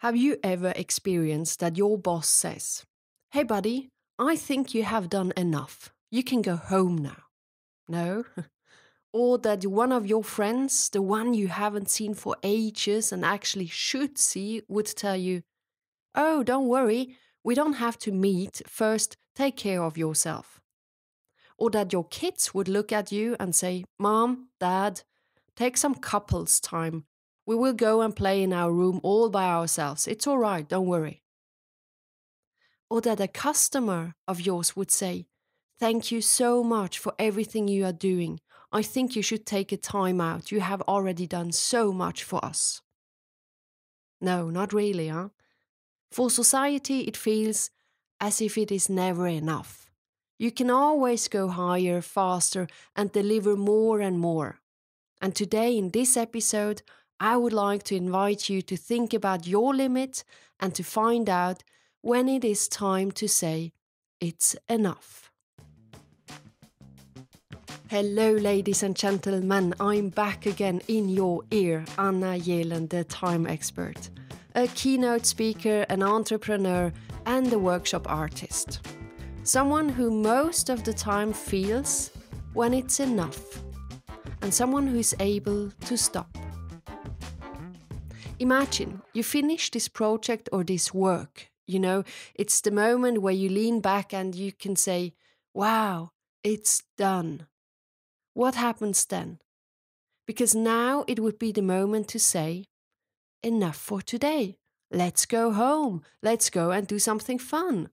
Have you ever experienced that your boss says, "Hey buddy, I think you have done enough. You can go home now." No? Or that one of your friends, the one you haven't seen for ages and actually should see, would tell you, "Oh, don't worry, we don't have to meet. First, take care of yourself." Or that your kids would look at you and say, "Mom, Dad, take some couples time. We will go and play in our room all by ourselves. It's all right, don't worry." Or that a customer of yours would say, "Thank you so much for everything you are doing. I think you should take a time out. You have already done so much for us." No, not really, huh? For society, it feels as if it is never enough. You can always go higher, faster, and deliver more and more. And today, in this episode, I would like to invite you to think about your limit and to find out when it is time to say, "It's enough." Hello, ladies and gentlemen, I'm back again in your ear, Anna Jelen, the time expert, a keynote speaker, an entrepreneur, and a workshop artist. Someone who most of the time feels when it's enough, and someone who is able to stop. Imagine you finish this project or this work. It's the moment where you lean back and you can say, "Wow, it's done." What happens then? Because now it would be the moment to say, "Enough for today. Let's go home. Let's go and do something fun."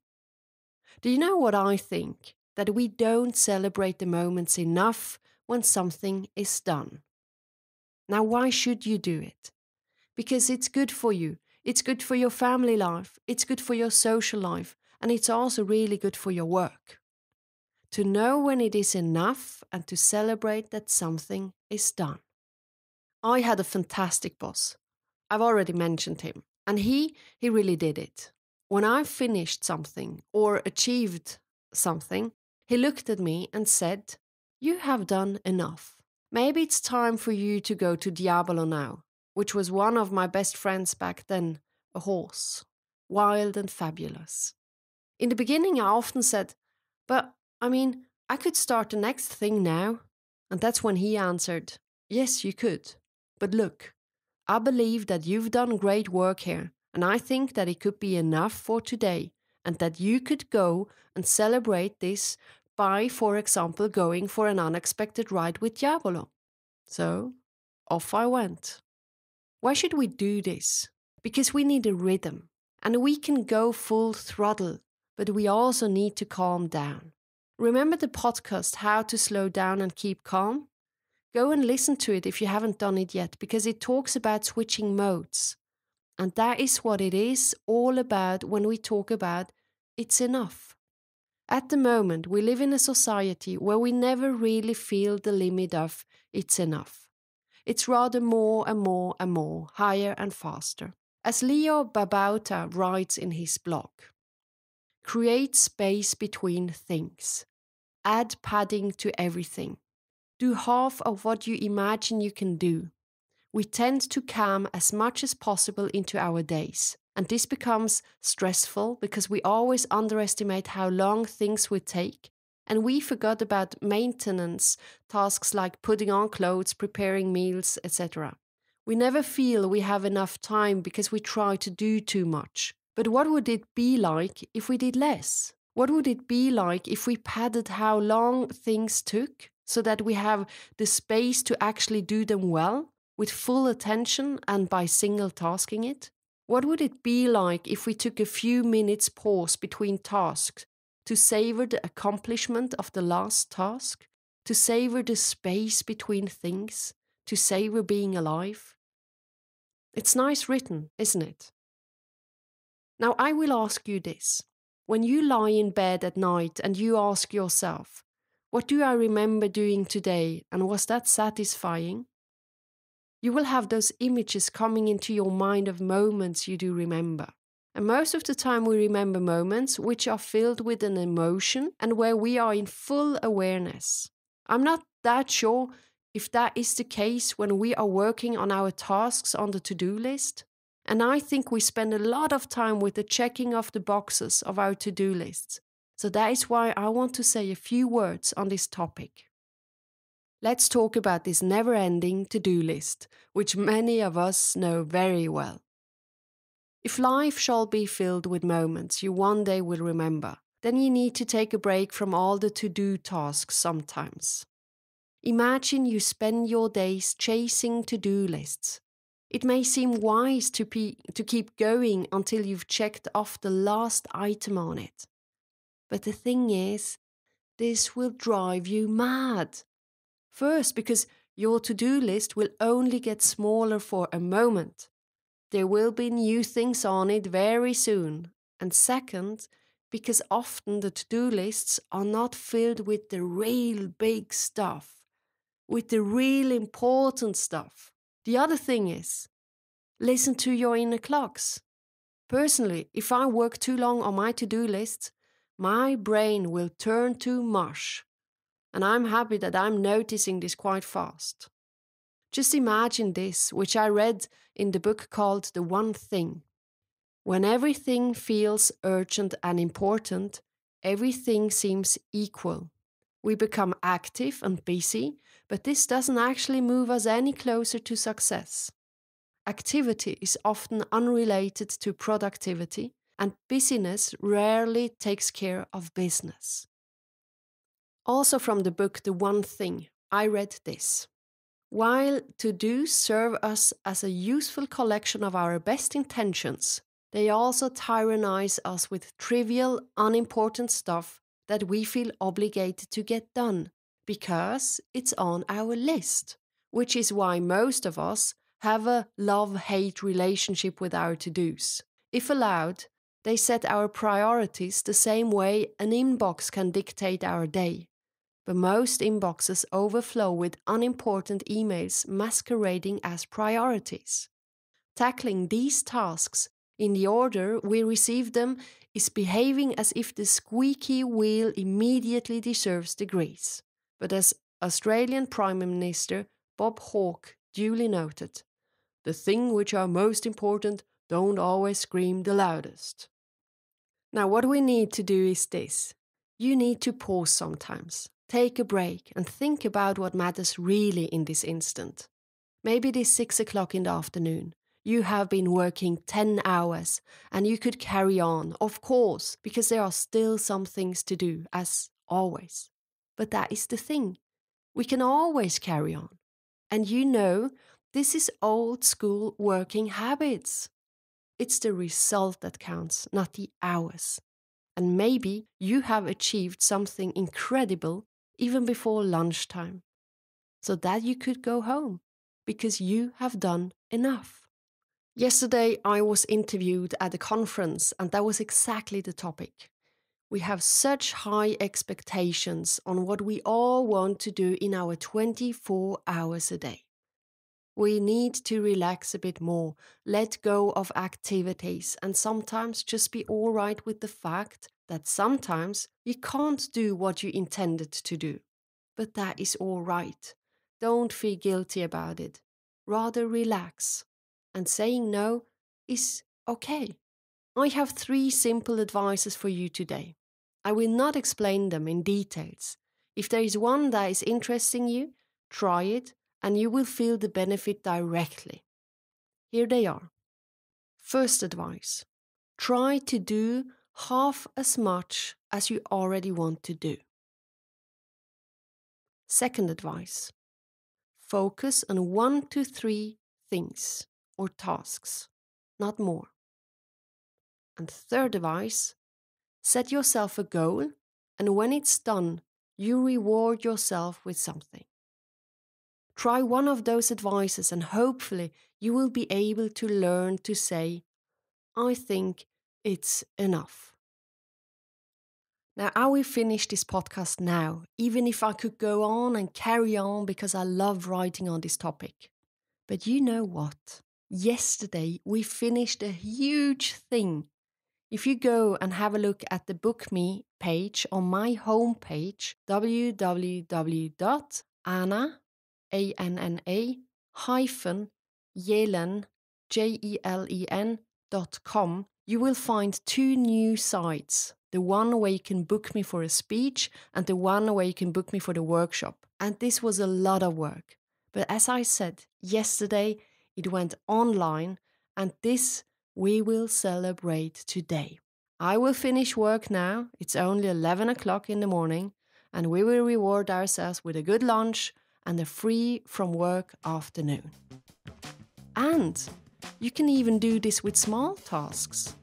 Do you know what I think? That we don't celebrate the moments enough when something is done. Now, why should you do it? Because it's good for you. It's good for your family life. It's good for your social life. And it's also really good for your work. To know when it is enough and to celebrate that something is done. I had a fantastic boss. I've already mentioned him. And he really did it. When I finished something or achieved something, he looked at me and said, "You have done enough. Maybe it's time for you to go to Diabolo now," which was one of my best friends back then, a horse, wild and fabulous. In the beginning, I often said, "But, I could start the next thing now." And that's when he answered, "Yes, you could. But look, I believe that you've done great work here, and I think that it could be enough for today, and that you could go and celebrate this by, for example, going for an unexpected ride with Diabolo." So, off I went. Why should we do this? Because we need a rhythm, and we can go full throttle, but we also need to calm down. Remember the podcast, How to Slow Down and Keep Calm? Go and listen to it if you haven't done it yet, because it talks about switching modes. And that is what it is all about when we talk about it's enough. At the moment, we live in a society where we never really feel the limit of it's enough. It's rather more and more and more, higher and faster. As Leo Babauta writes in his blog, create space between things. Add padding to everything. Do half of what you imagine you can do. We tend to cram as much as possible into our days. And this becomes stressful because we always underestimate how long things would take. And we forgot about maintenance tasks like putting on clothes, preparing meals, etc. We never feel we have enough time because we try to do too much. But what would it be like if we did less? What would it be like if we padded how long things took so that we have the space to actually do them well, with full attention and by single tasking it? What would it be like if we took a few minutes pause between tasks to savor the accomplishment of the last task, to savor the space between things, to savor being alive? It's nice written, isn't it? Now I will ask you this. When you lie in bed at night and you ask yourself, what do I remember doing today, and was that satisfying? You will have those images coming into your mind of moments you do remember. And most of the time we remember moments which are filled with an emotion and where we are in full awareness. I'm not that sure if that is the case when we are working on our tasks on the to-do list. And I think we spend a lot of time with the checking of the boxes of our to-do lists. So that is why I want to say a few words on this topic. Let's talk about this never-ending to-do list, which many of us know very well. If life shall be filled with moments you one day will remember, then you need to take a break from all the to-do tasks sometimes. Imagine you spend your days chasing to-do lists. It may seem wise to keep going until you've checked off the last item on it. But the thing is, this will drive you mad. First, because your to-do list will only get smaller for a moment. There will be new things on it very soon. And second, because often the to-do lists are not filled with the real big stuff, with the real important stuff. The other thing is, listen to your inner clocks. Personally, if I work too long on my to-do list, my brain will turn to mush. And I'm happy that I'm noticing this quite fast. Just imagine this, which I read in the book called The One Thing. When everything feels urgent and important, everything seems equal. We become active and busy, but this doesn't actually move us any closer to success. Activity is often unrelated to productivity, and busyness rarely takes care of business. Also from the book The One Thing, I read this. While to-dos serve us as a useful collection of our best intentions, they also tyrannize us with trivial, unimportant stuff that we feel obligated to get done, because it's on our list, which is why most of us have a love-hate relationship with our to-dos. If allowed, they set our priorities the same way an inbox can dictate our day. But most inboxes overflow with unimportant emails masquerading as priorities. Tackling these tasks in the order we receive them is behaving as if the squeaky wheel immediately deserves the grease. But as Australian Prime Minister Bob Hawke duly noted, the things which are most important don't always scream the loudest. Now, what we need to do is this. You need to pause sometimes. Take a break and think about what matters really in this instant. Maybe it is 6 o'clock in the afternoon. You have been working 10 hours and you could carry on, of course, because there are still some things to do, as always. But that is the thing. We can always carry on. And you know, this is old school working habits. It's the result that counts, not the hours. And maybe you have achieved something incredible even before lunchtime, so that you could go home, because you have done enough. Yesterday I was interviewed at a conference, and that was exactly the topic. We have such high expectations on what we all want to do in our 24 hours a day. We need to relax a bit more, let go of activities, and sometimes just be all right with the fact that sometimes you can't do what you intended to do. But that is all right. Don't feel guilty about it. Rather relax. And saying no is okay. I have 3 simple advices for you today. I will not explain them in details. If there is one that is interesting you, try it and you will feel the benefit directly. Here they are. First advice. Try to do half as much as you already want to do. Second advice. Focus on 1 to 3 things or tasks, not more. And third advice. Set yourself a goal, and when it's done, you reward yourself with something. Try one of those advices and hopefully you will be able to learn to say, I think it's enough. Now, I will finish this podcast now, even if I could go on and carry on because I love writing on this topic. But you know what? Yesterday we finished a huge thing. If you go and have a look at the Book Me page on my homepage, www.anna, A-N-N-A, -Jelen, jelen.com, you will find 2 new sites. The one where you can book me for a speech and the one where you can book me for the workshop. And this was a lot of work. But as I said yesterday, it went online, and this we will celebrate today. I will finish work now. It's only 11 o'clock in the morning, and we will reward ourselves with a good lunch and a free from work afternoon. And you can even do this with small tasks.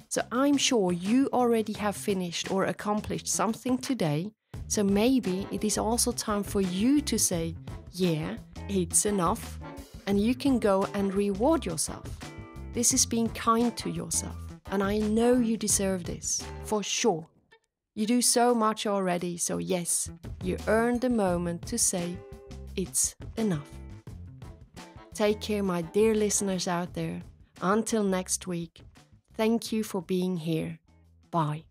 So I'm sure you already have finished or accomplished something today. So maybe it is also time for you to say, yeah, it's enough. And you can go and reward yourself. This is being kind to yourself. And I know you deserve this, for sure. You do so much already, so yes, you earned the moment to say, it's enough. Take care, my dear listeners out there. Until next week, thank you for being here. Bye.